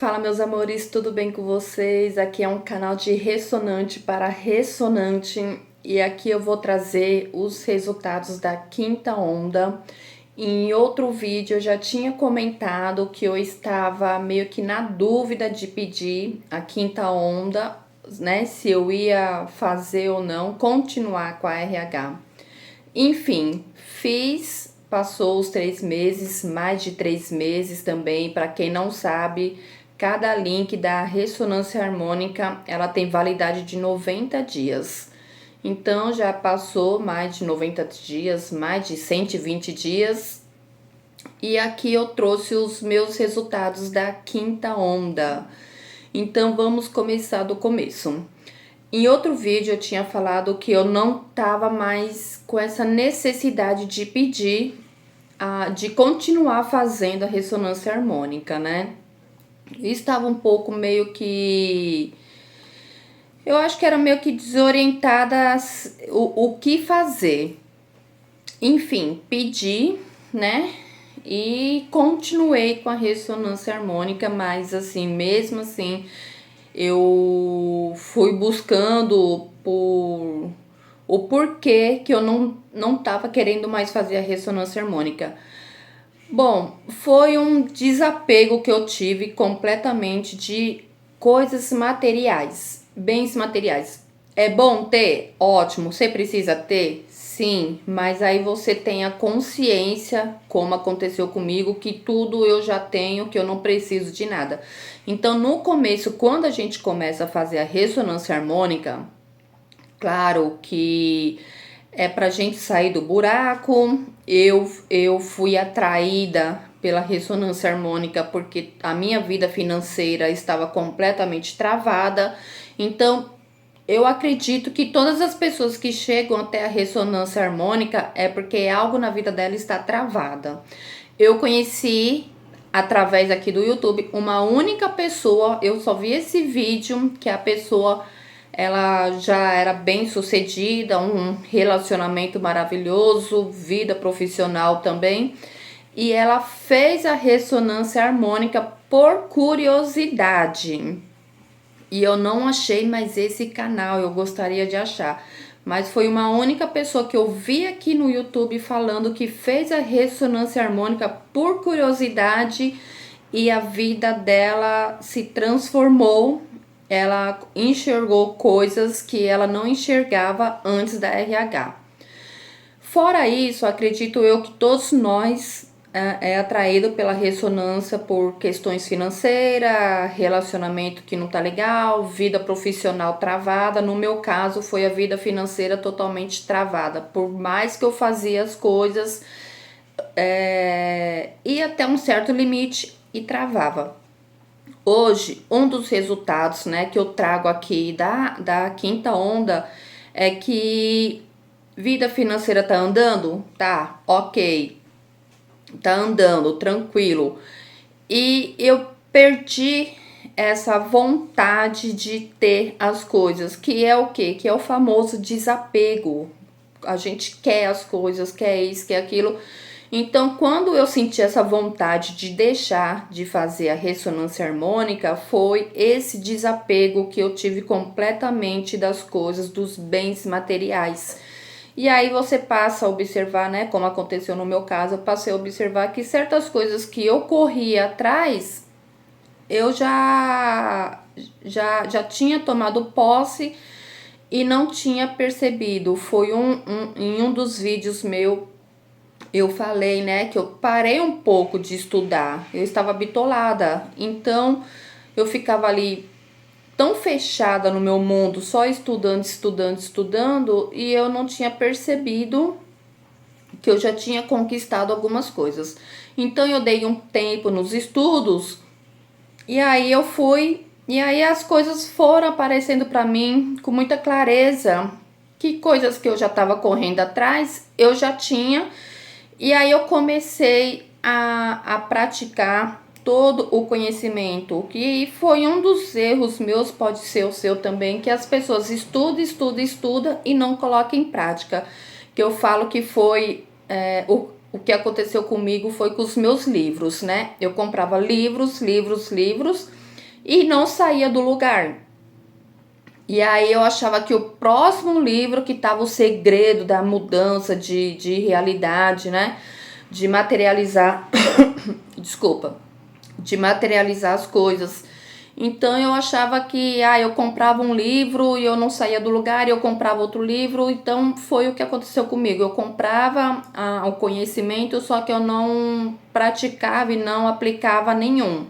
Fala, meus amores, tudo bem com vocês? Aqui é um canal de ressonante para ressonante e aqui eu vou trazer os resultados da quinta onda. Em outro vídeo eu já tinha comentado que eu estava meio que na dúvida de pedir a quinta onda, né? Se eu ia fazer ou não, continuar com a RH. Enfim, fiz, passou os 3 meses, mais de 3 meses também. Para quem não sabe, cada link da ressonância harmônica, ela tem validade de 90 dias. Então, já passou mais de 90 dias, mais de 120 dias. E aqui eu trouxe os meus resultados da quinta onda. Então, vamos começar do começo. Em outro vídeo eu tinha falado que eu não estava mais com essa necessidade de pedir, de continuar fazendo a ressonância harmônica, né? Eu estava um pouco meio que... Eu acho que era meio que desorientada o que fazer. Enfim, pedi, né? E continuei com a ressonância harmônica, mas assim, mesmo assim, eu fui buscando o porquê que eu não tava querendo mais fazer a ressonância harmônica. Bom, foi um desapego que eu tive completamente de coisas materiais, bens materiais. É bom ter? Ótimo. Você precisa ter? Sim, mas aí você tem a consciência, como aconteceu comigo, que tudo eu já tenho, que eu não preciso de nada. Então, no começo, quando a gente começa a fazer a ressonância harmônica, claro que é pra gente sair do buraco. Eu fui atraída pela ressonância harmônica porque a minha vida financeira estava completamente travada. Então, eu acredito que todas as pessoas que chegam até a ressonância harmônica é porque algo na vida dela está travada. Eu conheci através aqui do YouTube uma única pessoa, eu só vi esse vídeo que a pessoa ela já era bem sucedida, um relacionamento maravilhoso, vida profissional também, e ela fez a ressonância harmônica por curiosidade. E eu não achei mais esse canal, eu gostaria de achar. Mas foi uma única pessoa que eu vi aqui no YouTube falando que fez a ressonância harmônica por curiosidade e a vida dela se transformou. Ela enxergou coisas que ela não enxergava antes da RH. Fora isso, acredito eu que todos nós é atraído pela ressonância por questões financeiras, relacionamento que não tá legal, vida profissional travada. No meu caso, foi a vida financeira totalmente travada. Por mais que eu fazia as coisas, ia até um certo limite e travava. Hoje, um dos resultados, né, que eu trago aqui da quinta onda é que vida financeira tá andando? Tá, ok. Tá andando, tranquilo. E eu perdi essa vontade de ter as coisas, que é o quê? Que é o famoso desapego. A gente quer as coisas, quer isso, quer aquilo. Então, quando eu senti essa vontade de deixar de fazer a ressonância harmônica, foi esse desapego que eu tive completamente das coisas, dos bens materiais. E aí você passa a observar, né, como aconteceu no meu caso, eu passei a observar que certas coisas que eu corria atrás, eu já tinha tomado posse e não tinha percebido. Foi em um dos vídeos meu, eu falei, né, que eu parei um pouco de estudar. Eu estava bitolada. Então, eu ficava ali tão fechada no meu mundo, só estudando, estudando, estudando, e eu não tinha percebido que eu já tinha conquistado algumas coisas. Então, eu dei um tempo nos estudos, e aí eu fui, e aí as coisas foram aparecendo para mim com muita clareza. Que coisas que eu já estava correndo atrás, eu já tinha. E aí eu comecei a praticar todo o conhecimento, que foi um dos erros meus, pode ser o seu também, que as pessoas estudam, estudam, estudam e não colocam em prática. Que eu falo que foi o que aconteceu comigo foi com os meus livros, né? Eu comprava livros, livros, livros, e não saía do lugar. E aí eu achava que o próximo livro que estava o segredo da mudança de realidade, né? De materializar, desculpa, de materializar as coisas. Então eu achava que eu comprava um livro e eu não saía do lugar, e eu comprava outro livro. Então foi o que aconteceu comigo. Eu comprava o conhecimento, só que eu não praticava e não aplicava nenhum.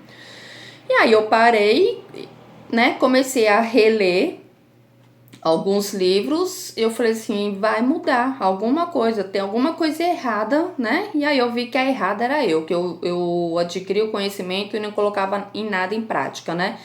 E aí eu parei, né? Comecei a reler alguns livros. Eu falei assim, vai mudar alguma coisa, tem alguma coisa errada, né? E aí eu vi que a errada era eu, que eu adquiri o conhecimento e não colocava em nada em prática, né?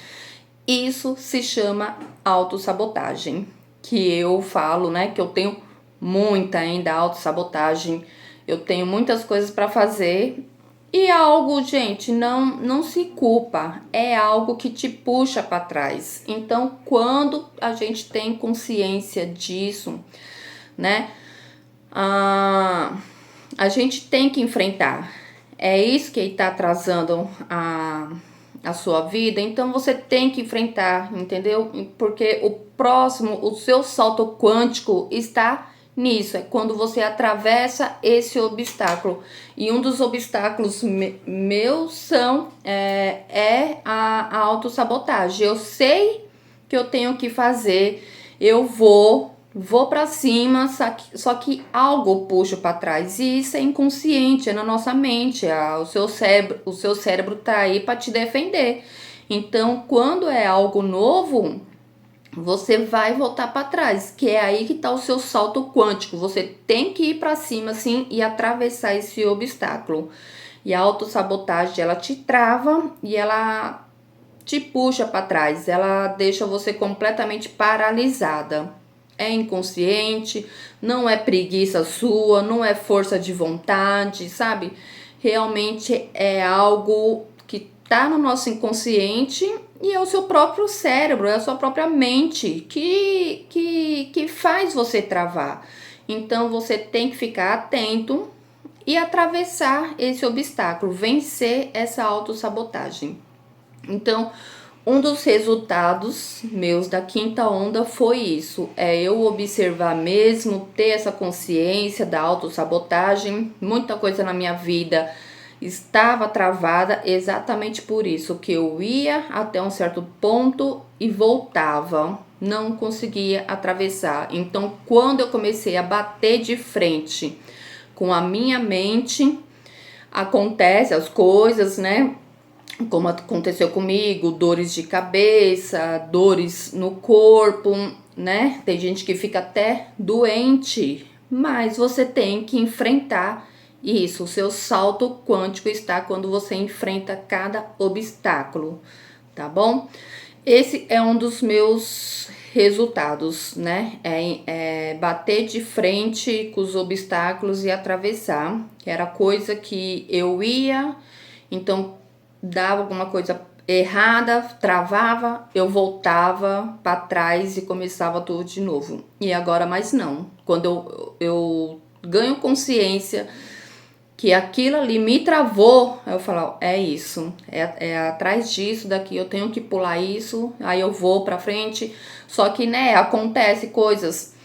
Isso se chama autossabotagem, que eu falo, né, que eu tenho muita ainda autossabotagem. Eu tenho muitas coisas para fazer e algo, gente, não se culpa, é algo que te puxa para trás. Então, quando a gente tem consciência disso, né, a gente tem que enfrentar. É isso que está atrasando a sua vida, então você tem que enfrentar, entendeu? Porque o próximo, o seu salto quântico está nisso, é quando você atravessa esse obstáculo. E um dos obstáculos meus é a autossabotagem. Eu sei que eu tenho que fazer, eu vou para cima, só que algo puxa para trás, e isso é inconsciente, é na nossa mente, o seu cérebro tá aí para te defender. Então, quando é algo novo, você vai voltar para trás, que é aí que tá o seu salto quântico. Você tem que ir para cima assim e atravessar esse obstáculo. E a autossabotagem, ela te trava e ela te puxa para trás, ela deixa você completamente paralisada. É inconsciente, não é preguiça sua, não é força de vontade, sabe? Realmente é algo que tá no nosso inconsciente e é o seu próprio cérebro, é a sua própria mente que faz você travar. Então você tem que ficar atento e atravessar esse obstáculo, vencer essa autossabotagem. Então, um dos resultados meus da quinta onda foi isso, é eu observar mesmo, ter essa consciência da autossabotagem. Muita coisa na minha vida estava travada exatamente por isso, que eu ia até um certo ponto e voltava, não conseguia atravessar. Então, quando eu comecei a bater de frente com a minha mente, acontece as coisas, né? Como aconteceu comigo, dores de cabeça, dores no corpo, né? Tem gente que fica até doente, mas você tem que enfrentar isso. O seu salto quântico está quando você enfrenta cada obstáculo, tá bom? Esse é um dos meus resultados, né? É bater de frente com os obstáculos e atravessar, que era coisa que eu ia, então dava alguma coisa errada, travava, eu voltava para trás e começava tudo de novo. E agora mais não. Quando eu ganho consciência que aquilo ali me travou, eu falo, é isso, é atrás disso, daqui eu tenho que pular isso, aí eu vou pra frente. Só que, né, acontece coisas,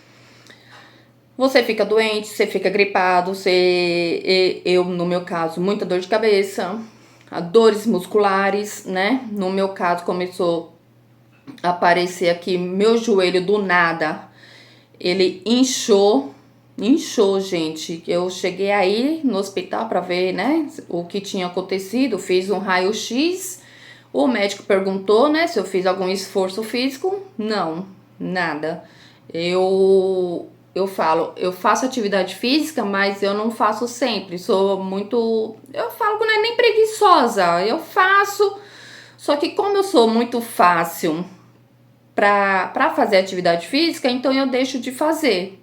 você fica doente, você fica gripado, eu, no meu caso, muita dor de cabeça, dores musculares, né, no meu caso começou a aparecer aqui, meu joelho do nada, ele inchou, gente. Eu cheguei aí no hospital para ver, né, o que tinha acontecido. Fiz um raio-x. O médico perguntou, né, se eu fiz algum esforço físico. Não, nada. Eu falo, eu faço atividade física, mas eu não faço sempre. Sou muito, eu falo que não é nem preguiçosa. Eu faço, só que como eu sou muito fácil para fazer atividade física, então eu deixo de fazer.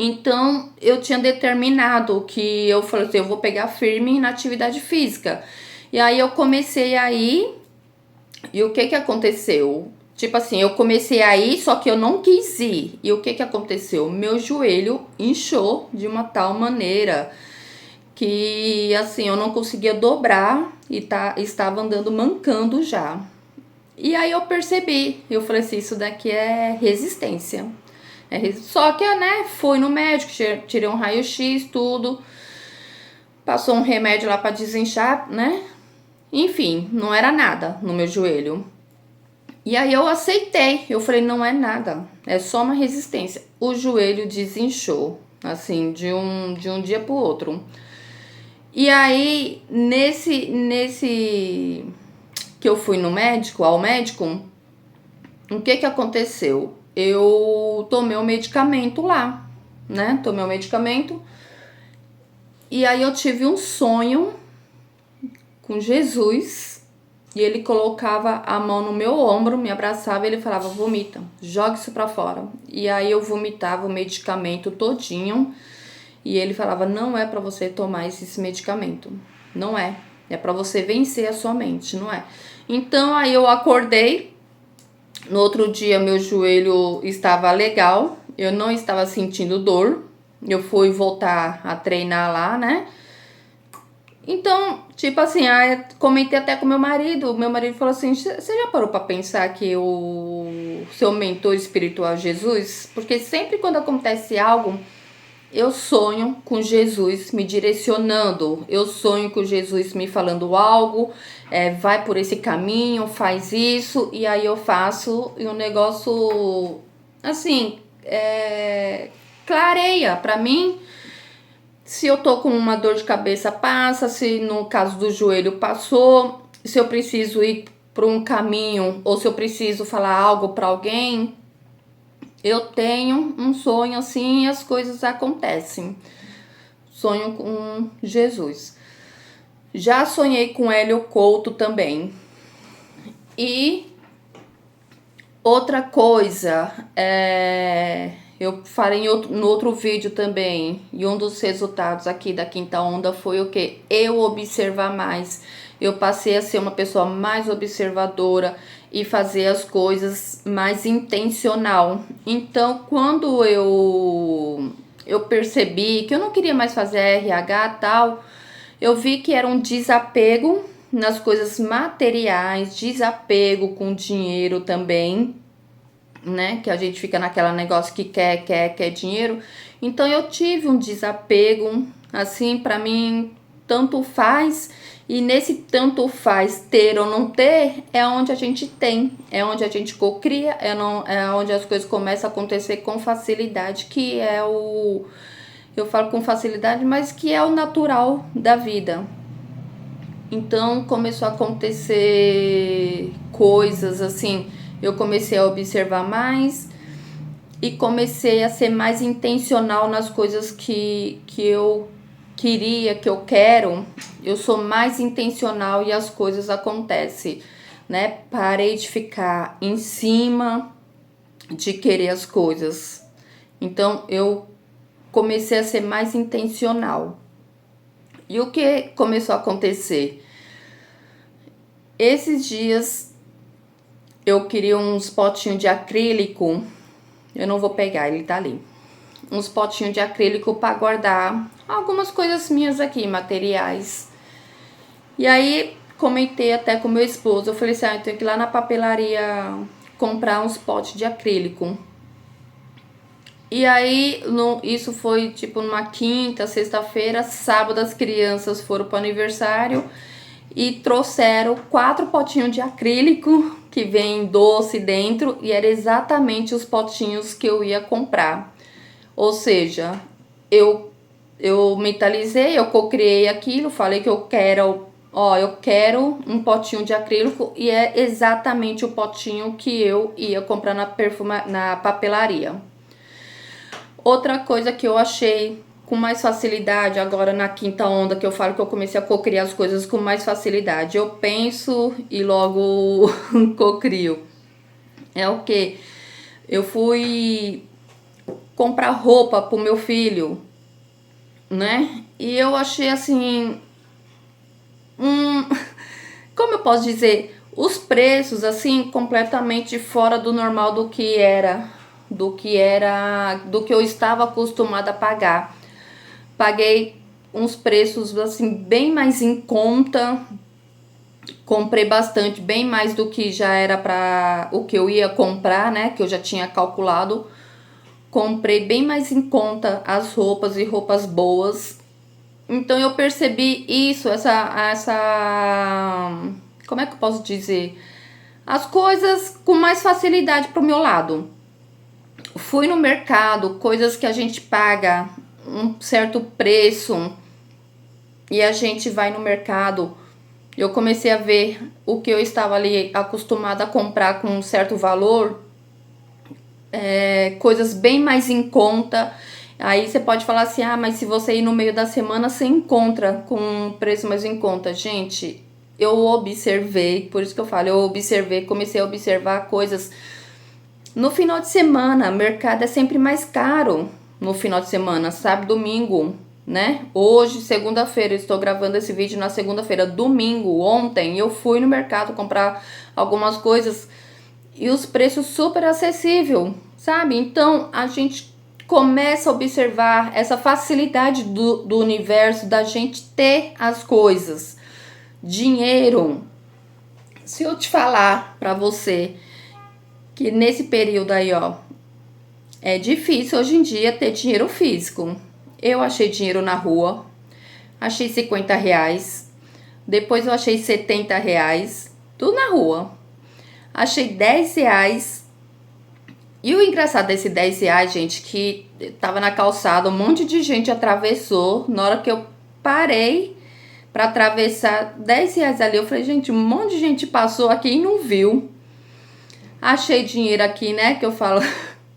Então, eu tinha determinado que eu falei assim, eu vou pegar firme na atividade física. E aí eu comecei a ir, e o que aconteceu? Tipo assim, eu comecei a ir, só que eu não quis ir. E o que aconteceu? Meu joelho inchou de uma tal maneira que, assim, eu não conseguia dobrar e estava andando mancando já. E aí eu percebi, eu falei assim, isso daqui é resistência. Só que, né, fui no médico, tirei um raio-x, tudo, passou um remédio lá pra desinchar, né? Enfim, não era nada no meu joelho. E aí eu aceitei, eu falei, não é nada, é só uma resistência. O joelho desinchou, assim, de um dia pro outro. E aí, nesse que eu fui no médico, ao médico, o que aconteceu? Eu tomei o medicamento lá, né? Tomei o medicamento. E aí eu tive um sonho com Jesus. E ele colocava a mão no meu ombro, me abraçava e ele falava, vomita, joga isso pra fora. E aí eu vomitava o medicamento todinho. E ele falava, não é pra você tomar esse medicamento. Não é. É pra você vencer a sua mente, não é? Então aí eu acordei. No outro dia meu joelho estava legal. Eu não estava sentindo dor. Eu fui voltar a treinar lá, né? Então, tipo assim, comentei até com meu marido. Meu marido falou assim, você já parou pra pensar que o seu mentor espiritual é Jesus? Porque sempre quando acontece algo, eu sonho com Jesus me direcionando. Eu sonho com Jesus me falando algo, vai por esse caminho, faz isso. E aí eu faço e o negócio, assim, clareia pra mim. Se eu tô com uma dor de cabeça, passa. Se no caso do joelho, passou. Se eu preciso ir por um caminho ou se eu preciso falar algo pra alguém, eu tenho um sonho assim e as coisas acontecem. Sonho com Jesus. Já sonhei com Hélio Couto também. E outra coisa, eu falei no outro vídeo também, e um dos resultados aqui da quinta onda foi o que? Eu observar mais. Eu passei a ser uma pessoa mais observadora e fazer as coisas mais intencional. Então, quando eu percebi que eu não queria mais fazer RH e tal, eu vi que era um desapego nas coisas materiais, desapego com dinheiro também, né? Que a gente fica naquela negócio que quer dinheiro. Então eu tive um desapego, assim, pra mim, tanto faz. E nesse tanto faz ter ou não ter, é onde a gente tem, é onde a gente cocria, é onde as coisas começam a acontecer com facilidade, que é o... Eu falo com facilidade, mas que é o natural da vida. Então começou a acontecer coisas assim, eu comecei a observar mais e comecei a ser mais intencional nas coisas que eu queria, que eu quero. Eu sou mais intencional e as coisas acontecem, né? Parei de ficar em cima de querer as coisas. Então eu comecei a ser mais intencional. E o que começou a acontecer? Esses dias eu queria uns potinhos de acrílico. Eu não vou pegar, ele tá ali. Uns potinhos de acrílico para guardar algumas coisas minhas aqui, materiais. E aí comentei até com meu esposo. Eu falei assim, eu tenho que ir lá na papelaria comprar uns potes de acrílico. E aí, isso foi tipo numa quinta, sexta-feira, sábado as crianças foram para o aniversário e trouxeram 4 potinhos de acrílico que vem doce dentro e era exatamente os potinhos que eu ia comprar. Ou seja, eu mentalizei, eu cocriei aquilo, falei que eu quero um potinho de acrílico e é exatamente o potinho que eu ia comprar na papelaria. Outra coisa que eu achei com mais facilidade agora na quinta onda, que eu falo que eu comecei a cocriar as coisas com mais facilidade. Eu penso e logo cocrio. É o que? Eu fui comprar roupa pro meu filho, né? E eu achei assim... como eu posso dizer? Os preços, assim, completamente fora do normal do que eu estava acostumada a pagar. Paguei uns preços assim bem mais em conta, Comprei bastante, bem mais do que já era para o que eu ia comprar, né? Que eu já tinha calculado. Comprei bem mais em conta as roupas e roupas boas. Então eu percebi isso, como é que eu posso dizer? As coisas com mais facilidade pro meu lado. Fui no mercado, coisas que a gente paga um certo preço e a gente vai no mercado. Eu comecei a ver o que eu estava ali acostumada a comprar com um certo valor, coisas bem mais em conta. Aí você pode falar assim, ah, mas se você ir no meio da semana, você encontra com um preço mais em conta. Gente, eu observei, por isso que eu falo, comecei a observar coisas. No final de semana, mercado é sempre mais caro no final de semana, sábado, domingo, né? Hoje, segunda-feira, eu estou gravando esse vídeo na segunda-feira. Domingo, ontem, eu fui no mercado comprar algumas coisas e os preços super acessíveis, sabe? Então, a gente começa a observar essa facilidade do universo da gente ter as coisas. Dinheiro. Se eu te falar pra você que nesse período aí, ó, é difícil hoje em dia ter dinheiro físico. Eu achei dinheiro na rua, achei R$ 50, depois eu achei R$ 70, tudo na rua. Achei R$ 10. E o engraçado desse R$ 10, gente, que tava na calçada, um monte de gente atravessou. Na hora que eu parei pra atravessar, R$ 10 ali, eu falei, gente, um monte de gente passou aqui e não viu. Achei dinheiro aqui, né, que eu falo,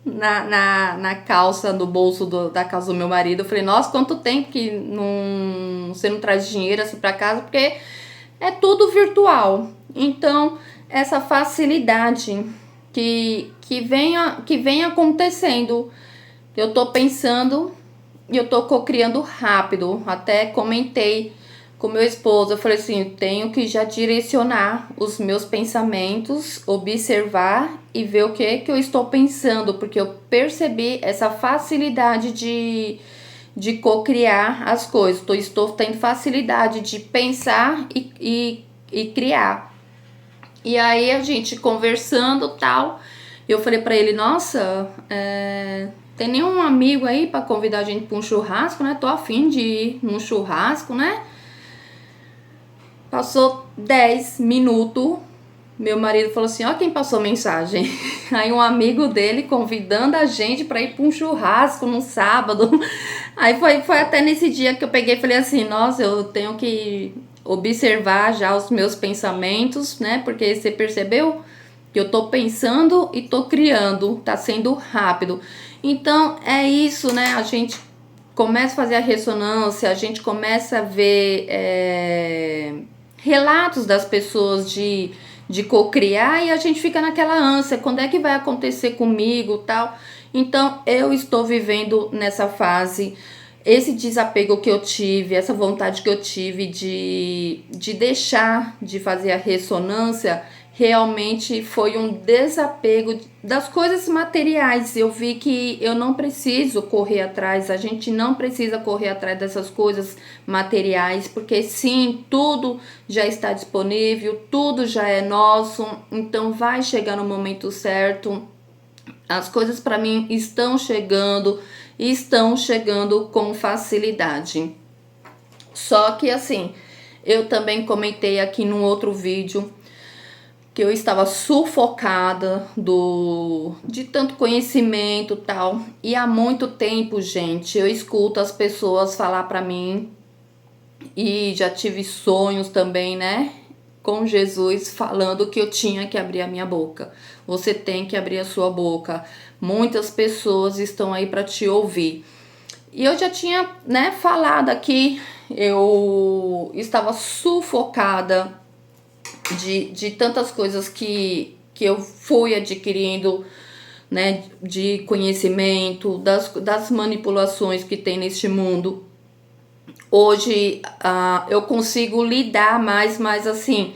na calça, no bolso da calça do meu marido. Eu falei, nossa, quanto tempo que você não traz dinheiro assim pra casa, porque é tudo virtual. Então, essa facilidade que vem acontecendo, eu tô pensando e eu tô cocriando rápido. Até comentei com meu esposo, eu falei assim, tenho que já direcionar os meus pensamentos, observar e ver o que eu estou pensando, porque eu percebi essa facilidade de cocriar as coisas. Estou tendo facilidade de pensar e criar. E aí a gente conversando tal, eu falei pra ele, nossa, tem nenhum amigo aí pra convidar a gente pra um churrasco, né? Tô afim de ir num churrasco, né? Passou 10 minutos, meu marido falou assim, ó quem passou mensagem. Aí um amigo dele convidando a gente pra ir pra um churrasco num sábado. Aí foi até nesse dia que eu peguei e falei assim, nossa, eu tenho que observar já os meus pensamentos, né? Porque você percebeu que eu tô pensando e tô criando, tá sendo rápido. Então é isso, né? A gente começa a fazer a ressonância, a gente começa a ver relatos das pessoas de cocriar e a gente fica naquela ânsia, quando é que vai acontecer comigo, tal. Então eu estou vivendo nessa fase, esse desapego que eu tive, essa vontade que eu tive de deixar de fazer a ressonância, realmente foi um desapego das coisas materiais. Eu vi que eu não preciso correr atrás, a gente não precisa correr atrás dessas coisas materiais, porque sim, tudo já está disponível, tudo já é nosso, então vai chegar no momento certo. As coisas para mim estão chegando com facilidade. Só que assim, eu também comentei aqui num outro vídeo que eu estava sufocada de tanto conhecimento e tal. E há muito tempo, gente, eu escuto as pessoas falar para mim e já tive sonhos também, né? Com Jesus falando que eu tinha que abrir a minha boca. Você tem que abrir a sua boca. Muitas pessoas estão aí para te ouvir. E eu já tinha, né, falado aqui, eu estava sufocada de tantas coisas que eu fui adquirindo, né, de conhecimento, das manipulações que tem neste mundo. Hoje eu consigo lidar mais, mas assim,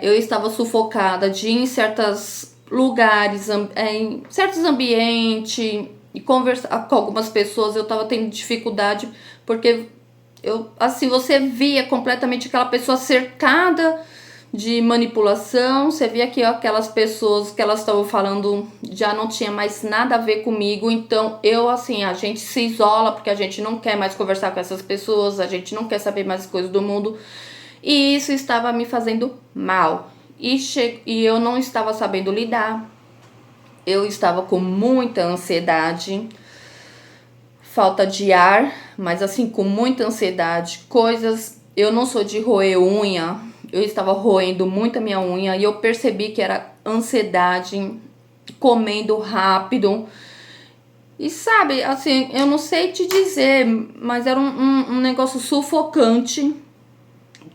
eu estava sufocada de ir em certos lugares, em certos ambientes, e conversar com algumas pessoas, eu estava tendo dificuldade, porque você via completamente aquela pessoa cercada de manipulação. Você via que aquelas pessoas que elas estavam falando já não tinha mais nada a ver comigo. Então eu, assim, a gente se isola porque a gente não quer mais conversar com essas pessoas, a gente não quer saber mais as coisas do mundo. E isso estava me fazendo mal. E eu não estava sabendo lidar. Eu estava com muita ansiedade, falta de ar, mas assim, com muita ansiedade, coisas. Eu não sou de roer unha, eu estava roendo muito a minha unha e eu percebi que era ansiedade, comendo rápido. E sabe, assim, eu não sei te dizer, mas era um negócio sufocante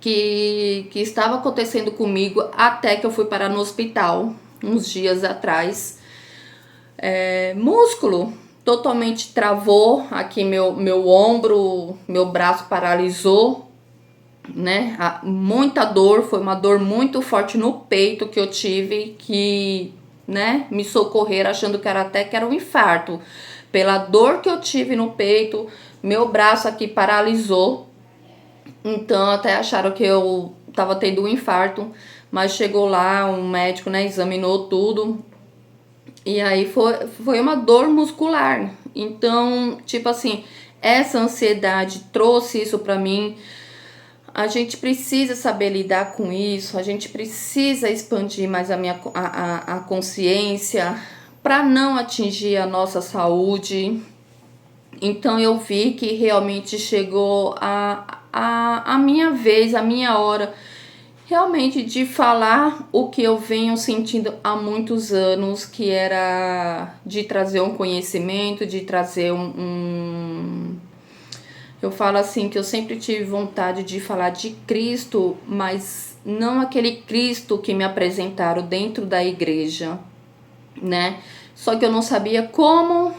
que estava acontecendo comigo até que eu fui parar no hospital uns dias atrás. Músculo totalmente travou aqui, meu ombro, meu braço paralisou, né? Muita dor, foi uma dor muito forte no peito que eu tive, que, né, me socorreram achando que era até que era um infarto. Pela dor que eu tive no peito, meu braço aqui paralisou. Então até acharam que eu tava tendo um infarto, mas chegou lá um médico, né, examinou tudo. E aí foi uma dor muscular. Então, tipo assim, essa ansiedade trouxe isso pra mim. A gente precisa saber lidar com isso, a gente precisa expandir mais a consciência para não atingir a nossa saúde. Então eu vi que realmente chegou a minha vez, a minha hora, realmente de falar o que eu venho sentindo há muitos anos, que era de trazer um conhecimento, de trazer eu falo assim que eu sempre tive vontade de falar de Cristo, mas não aquele Cristo que me apresentaram dentro da igreja, né? Só que eu não sabia como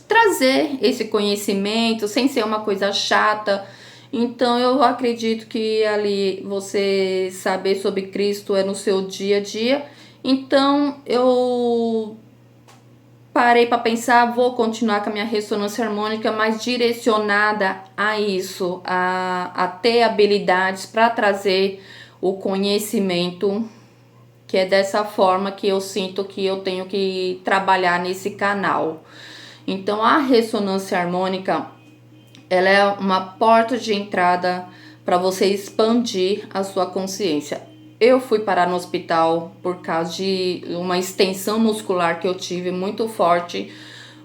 trazer esse conhecimento sem ser uma coisa chata. Então eu acredito que ali você saber sobre Cristo é no seu dia a dia. Então eu parei para pensar, vou continuar com a minha ressonância harmônica, mas direcionada a isso, a ter habilidades para trazer o conhecimento, que é dessa forma que eu sinto que eu tenho que trabalhar nesse canal. Então a ressonância harmônica, ela é uma porta de entrada para você expandir a sua consciência. Eu fui parar no hospital por causa de uma extensão muscular que eu tive muito forte.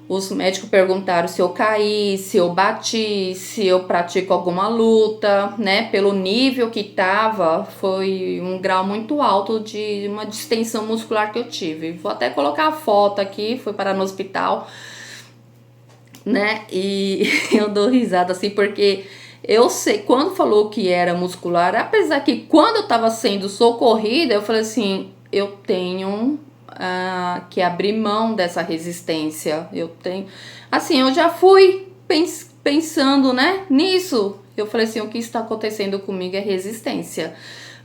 Os médicos perguntaram se eu caí, se eu bati, se eu pratico alguma luta, né? Pelo nível que tava, foi um grau muito alto de uma distensão muscular que eu tive. Vou até colocar a foto aqui, fui parar no hospital, né? E eu dou risada assim porque eu sei, quando falou que era muscular, apesar que quando eu tava sendo socorrida, eu falei assim, eu tenho que abrir mão dessa resistência. Eu tenho, assim, eu já fui pensando, né, nisso. Eu falei assim, o que está acontecendo comigo é resistência.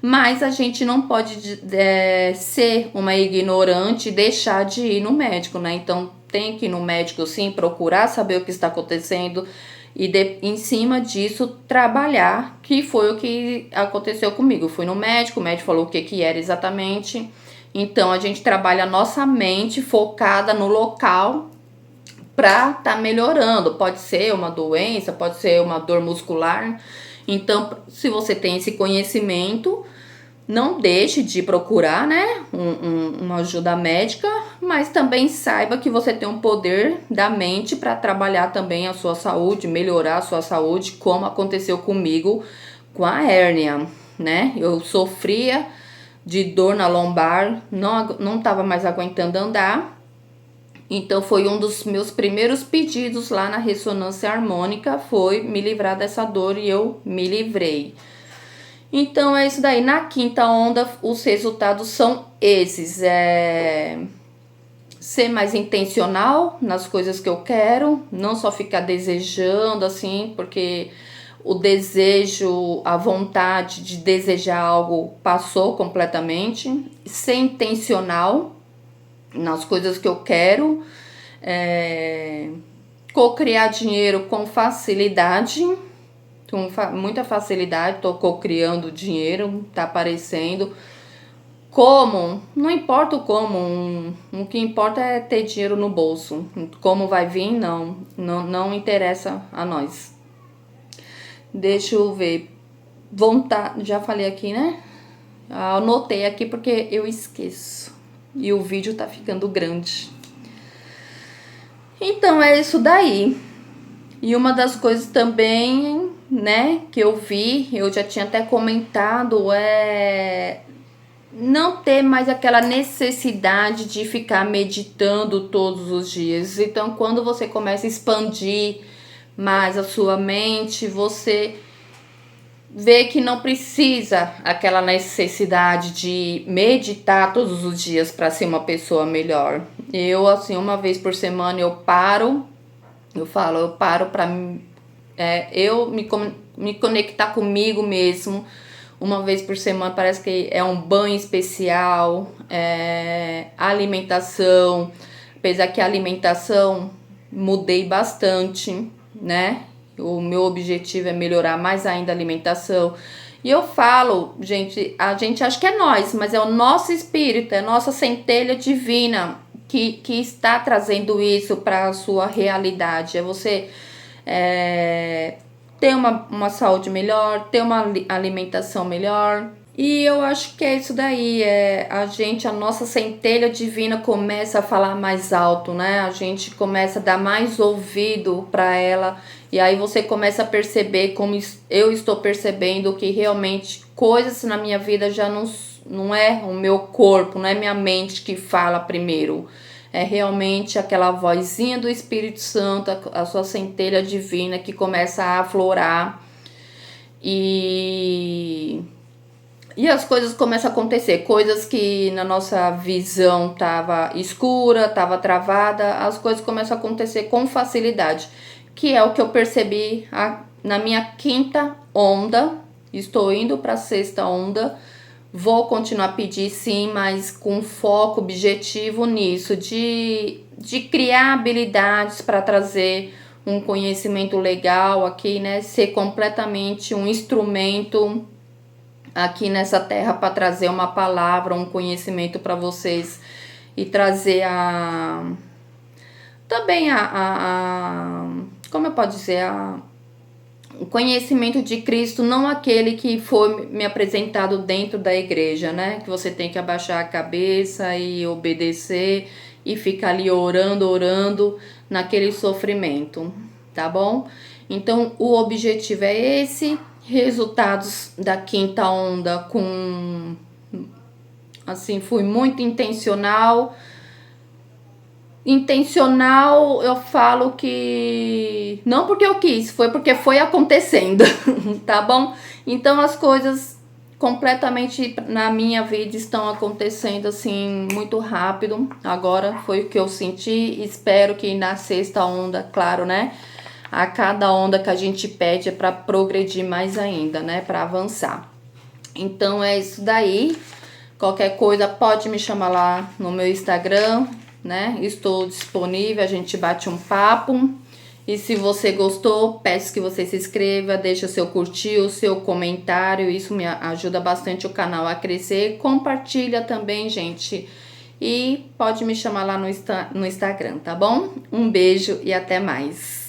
Mas a gente não pode ser uma ignorante e deixar de ir no médico, né? Então tem que ir no médico sim, procurar saber o que está acontecendo e em cima disso trabalhar, que foi o que aconteceu comigo. Eu fui no médico, o médico falou o que era exatamente. Então a gente trabalha a nossa mente focada no local para tá melhorando. Pode ser uma doença, pode ser uma dor muscular. Então, se você tem esse conhecimento, não deixe de procurar, né, uma ajuda médica, mas também saiba que você tem um poder da mente para trabalhar também a sua saúde, melhorar a sua saúde, como aconteceu comigo com a hérnia, né? Eu sofria de dor na lombar, não estava mais aguentando andar. Então foi um dos meus primeiros pedidos lá na ressonância harmônica, foi me livrar dessa dor e eu me livrei. Então é isso daí. Na quinta onda, os resultados são esses. Ser mais intencional nas coisas que eu quero, não só ficar desejando assim, porque o desejo, a vontade de desejar algo passou completamente. Ser intencional nas coisas que eu quero. Co-criar dinheiro com facilidade. com muita facilidade, tô criando dinheiro, tá aparecendo. Como? Não importa o como, o que importa é ter dinheiro no bolso. Como vai vir, não interessa a nós. Deixa eu ver. Vontade, já falei aqui, né? Anotei aqui porque eu esqueço. E o vídeo tá ficando grande. Então é isso daí. E uma das coisas também, né, que eu vi, eu já tinha até comentado, é não ter mais aquela necessidade de ficar meditando todos os dias. Então, quando você começa a expandir mais a sua mente, você vê que não precisa aquela necessidade de meditar todos os dias para ser uma pessoa melhor. Eu, assim, uma vez por semana eu paro para eu me conectar comigo mesmo. Uma vez por semana parece que é um banho especial, alimentação. Apesar que a alimentação mudei bastante, né? O meu objetivo é melhorar mais ainda a alimentação. E eu falo, gente, a gente acha que é nós, mas é o nosso espírito, é a nossa centelha divina que está trazendo isso para a sua realidade. É você ter uma saúde melhor, ter uma alimentação melhor. E eu acho que é isso daí, a nossa centelha divina começa a falar mais alto, né? A gente começa a dar mais ouvido para ela, e aí você começa a perceber, como eu estou percebendo, que realmente coisas na minha vida já não é o meu corpo, não é minha mente que fala primeiro. É realmente aquela vozinha do Espírito Santo, a sua centelha divina que começa a aflorar e as coisas começam a acontecer, coisas que na nossa visão estava escura, estava travada, as coisas começam a acontecer com facilidade, que é o que eu percebi na minha quinta onda. Estou indo para a sexta onda, vou continuar a pedir sim, mas com foco objetivo nisso, de criar habilidades para trazer um conhecimento legal aqui, né? Ser completamente um instrumento aqui nessa terra para trazer uma palavra, um conhecimento para vocês e trazer também como eu posso dizer, o conhecimento de Cristo, não aquele que foi me apresentado dentro da igreja, né? Que você tem que abaixar a cabeça e obedecer e ficar ali orando naquele sofrimento, tá bom? Então, o objetivo é esse. Resultados da quinta onda fui muito intencional. Intencional, eu falo que não porque eu quis, foi porque foi acontecendo, tá bom? Então as coisas completamente na minha vida estão acontecendo assim muito rápido. Agora foi o que eu senti, espero que na sexta onda, claro, né? A cada onda que a gente pede é para progredir mais ainda, né? Para avançar. Então é isso daí. Qualquer coisa pode me chamar lá no meu Instagram, né? Estou disponível, a gente bate um papo. E se você gostou, peço que você se inscreva, deixe o seu curtir, o seu comentário. Isso me ajuda bastante o canal a crescer. Compartilha também, gente. E pode me chamar lá no Instagram, tá bom? Um beijo e até mais.